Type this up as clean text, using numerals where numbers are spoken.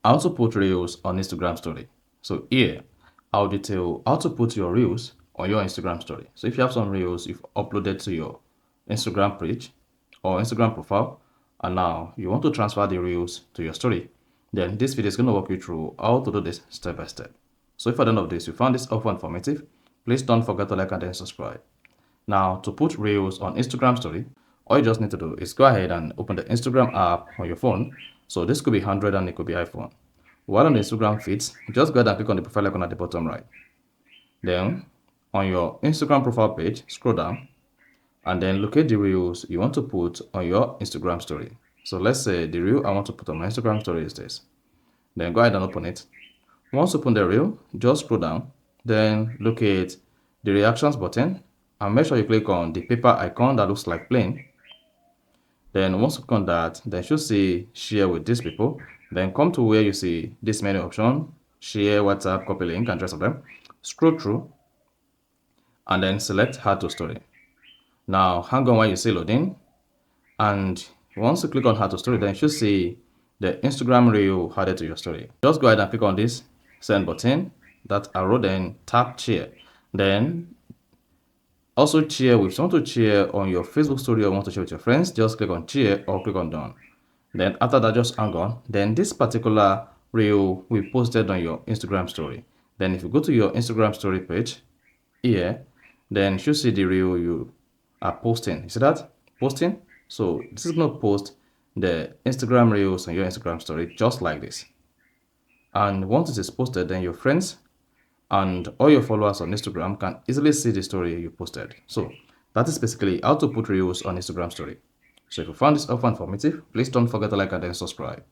How to put reels on Instagram story. So here, I'll detail how to put your reels on your Instagram story. So if you have some reels you've uploaded to your Instagram page or Instagram profile, and now you want to transfer the reels to your story, then this video is going to walk you through how to do this step by step. So if at the end of this you found this helpful and informative, please don't forget to like and then subscribe. Now, to put reels on Instagram story, all you just need to do is go ahead and open the Instagram app on your phone. So this could be Android and it could be iPhone. While on the Instagram feeds, just go ahead and click on the profile icon at the bottom right. Then, on your Instagram profile page, scroll down and then locate the reels you want to put on your Instagram story. So let's say the reel I want to put on my Instagram story is this. Then go ahead and open it. Once you open the reel, just scroll down, then locate the reactions button and make sure you click on the paper icon that looks like plane. Then once you click on that, then you should see share with these people. Then come to where you see this menu option, share, WhatsApp, copy link, and the rest of them. Scroll through and then select add to story. Now hang on while you see loading. And once you click on add to story, then you should see the Instagram reel added to your story. Just go ahead and click on this send button, that arrow, then tap share. Then also share if you want to share on your Facebook story or want to share with your friends, just click on share or click on done. Then after that, just hang on. Then this particular reel we posted on your Instagram story. Then if you go to your Instagram story page here, then you should see the reel you are posting. You see that? Posting. So this is going to post the Instagram reels on your Instagram story just like this. And once it is posted, then your friends and all your followers on Instagram can easily see the story you posted. So that is basically how to put reels on Instagram story. So if you found this helpful and informative, please don't forget to like and then subscribe.